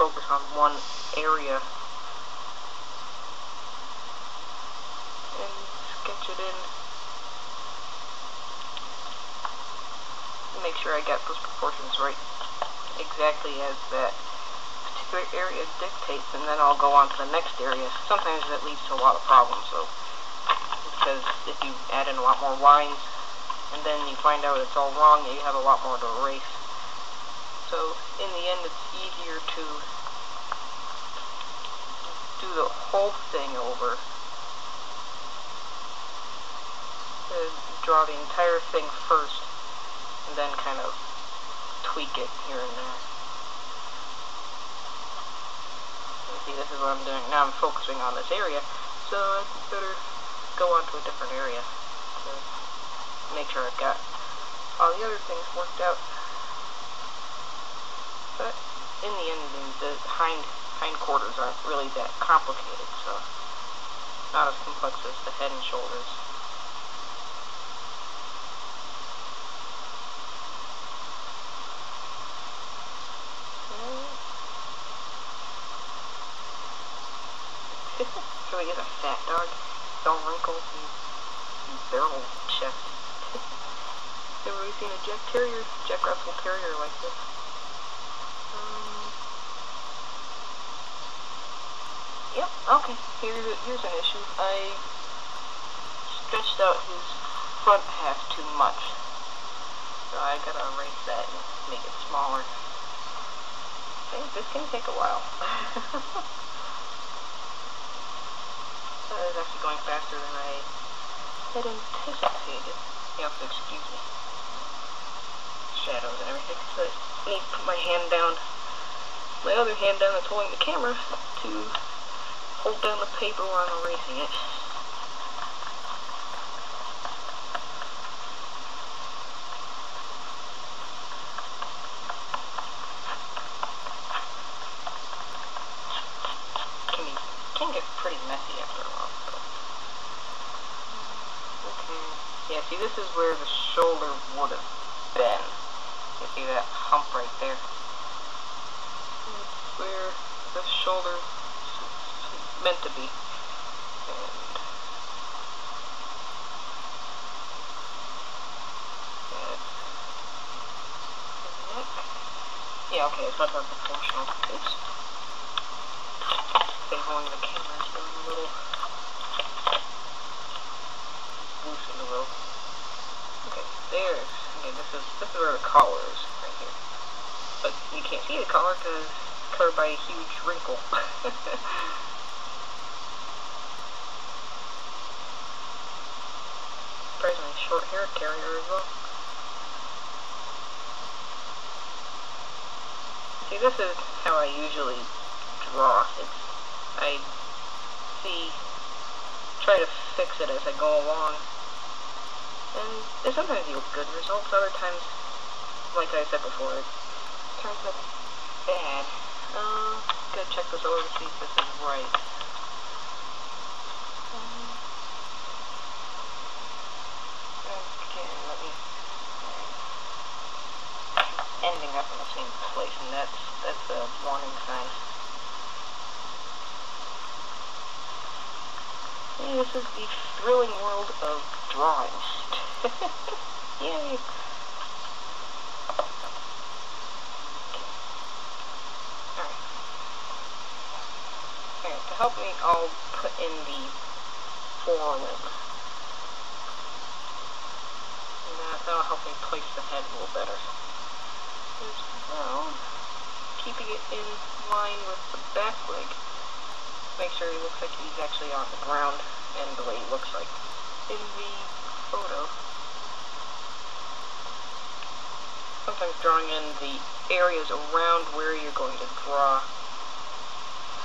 focus on one area and sketch it in. Make sure I got those proportions right, exactly as that particular area dictates, and then I'll go on to the next area. Sometimes that leads to a lot of problems, so because if you add in a lot more lines and then you find out it's all wrong, you have a lot more to erase. So in the end, it's easier to do the whole thing over, to draw the entire thing first and then kind of tweak it here and there. See, this is what I'm doing. Now I'm focusing on this area, so I'd better go on to a different area to make sure I've got all the other things worked out. But in the end, the hind quarters aren't really that complicated, so not as complex as the head and shoulders. So he is a fat dog. It's all wrinkles and barrel chest. Never really seen a Jack Russell Terrier like this. Yep, okay. Here's an issue. I stretched out his front half too much. So I gotta erase that and make it smaller. This can take a while. It's actually going faster than I had anticipated. You have to excuse me. Shadows and everything. So I need to put my hand down, my other hand down that's holding the camera, to hold down the paper while I'm erasing it. Can get pretty messy after a while. So. Okay. Yeah, see, this is where the shoulder would have been. You see that hump right there? That's where the shoulder is meant to be. And that's the neck. Yeah, okay, it's much more proportional. Oops. Holding the camera is going a little loose in the rope. Okay, there's. Okay, this is where the collar is, right here. But you can't see the collar because it's covered by a huge wrinkle. Surprisingly short-haired terrier as well. See, this is how I usually draw. I try to fix it as I go along, and sometimes yields good results. Other times, like I said before, it turns out bad. Gotta check this over to see if this is right. Again, let me ending up in the same place, and that's a warning sign. This is the thrilling world of drawing. Yay! Alright, to help me, I'll put in the forelimb. And that'll help me place the head a little better. As well, keeping it in line with the back leg. Make sure he looks like he's actually on the ground and the way he looks like in the photo. Sometimes drawing in the areas around where you're going to draw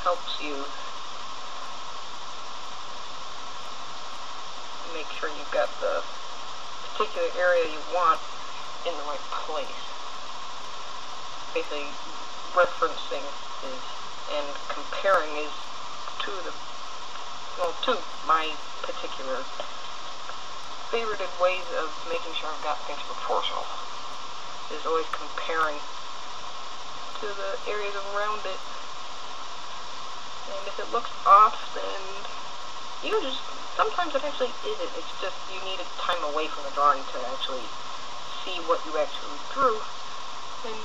helps you make sure you've got the particular area you want in the right place. Basically, referencing is and comparing is to my particular favorited ways of making sure I've got things proportional. Is always comparing to the areas around it And if it looks off, then you just, sometimes it actually isn't. It's just you need a time away from the drawing to actually see what you actually drew and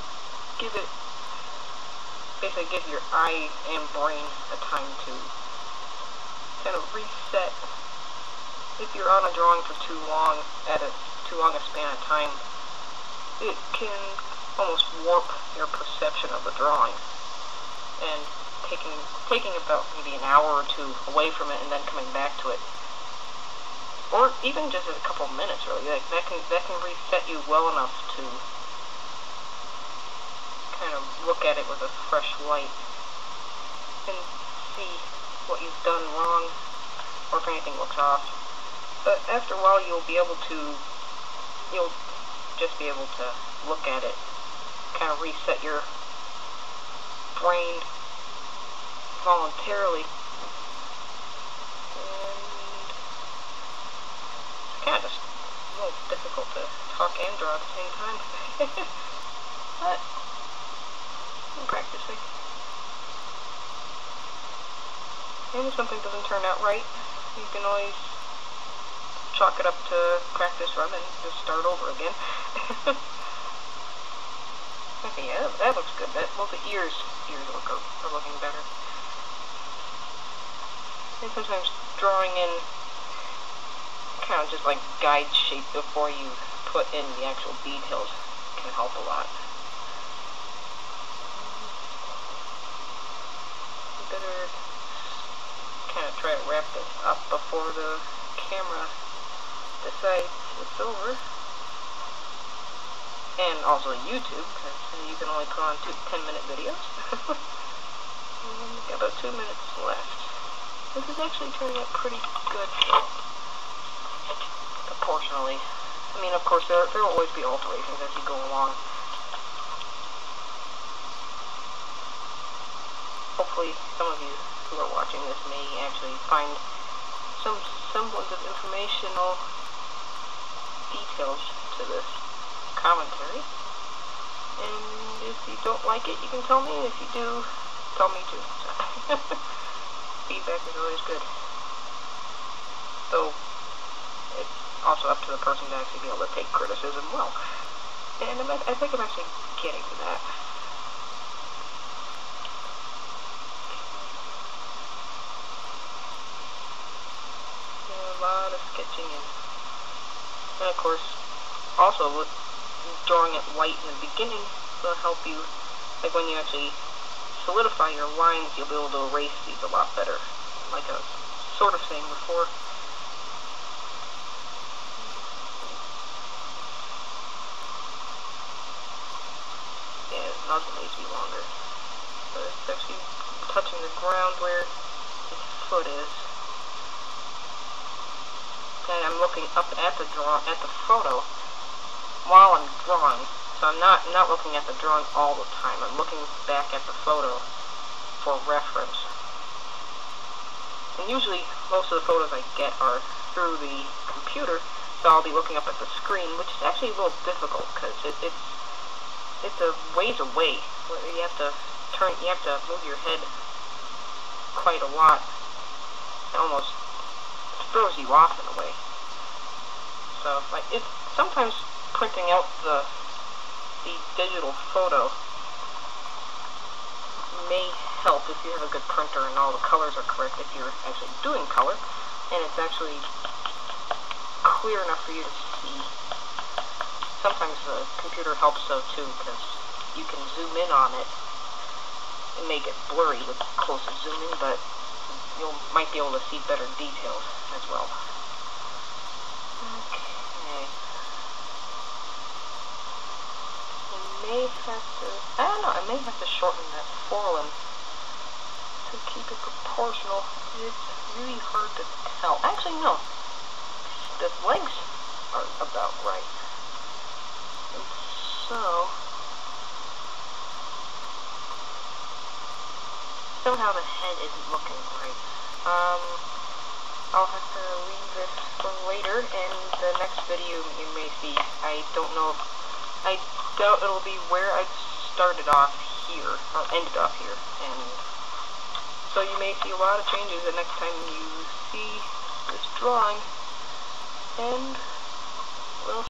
basically give your eye and brain a time to kind of reset. If you're on a drawing for too long, at too long a span of time, it can almost warp your perception of the drawing. And taking about maybe an hour or two away from it and then coming back to it, or even just a couple minutes, really, like that can reset you well enough to kind of look at it with a fresh light and see what you've done wrong, or if anything looks off. But after a while, you'll just be able to look at it, kind of reset your brain voluntarily, and it's kind of just a little difficult to talk and draw at the same time. But I'm practicing. And if something doesn't turn out right, you can always chalk it up to practice run and just start over again. Okay, yeah, that looks good. Well, the ears are looking better. And sometimes drawing in kind of just like guide shape before you put in the actual details can help a lot. You better kind of try to wrap this up before the camera decides it's over. And also YouTube, because you can only put on 10-minute videos. And we've got about 2 minutes left. This is actually turning out pretty good, proportionally. I mean, of course, there will always be alterations as you go along. Hopefully, some of you who are watching this may actually find some semblance of informational details to this commentary. And if you don't like it, you can tell me. If you do, tell me too. Feedback is always good. Though, it's also up to the person to actually be able to take criticism well. And I think I'm actually getting to that. Yeah, a lot of sketching and of course, also with drawing it white in the beginning will help you, like when you actually solidify your lines, you'll be able to erase these a lot better, like I was sort of saying before. Yeah, the nozzle needs to be longer, but it's actually touching the ground where his foot is. And I'm looking up at the photo while I'm drawing. So I'm not looking at the drawing all the time. I'm looking back at the photo for reference. And usually most of the photos I get are through the computer, so I'll be looking up at the screen, which is actually a little difficult because it's a ways away. You have to move your head quite a lot. It almost throws you off in a way. So like it's sometimes printing out the digital photo may help if you have a good printer and all the colors are correct, if you're actually doing color and it's actually clear enough for you to see. Sometimes the computer helps though too, because you can zoom in on it and make it blurry with closer zooming, but you might be able to see better details as well. I may have to shorten that forelimb to keep it proportional. It's really hard to tell. Actually, no. The legs are about right. And so, somehow the head isn't looking right. I'll have to leave this for later, and the next video you may see, I don't know if, I doubt it'll be where I started off here, or ended off here, and so So you may see a lot of changes the next time you see this drawing. And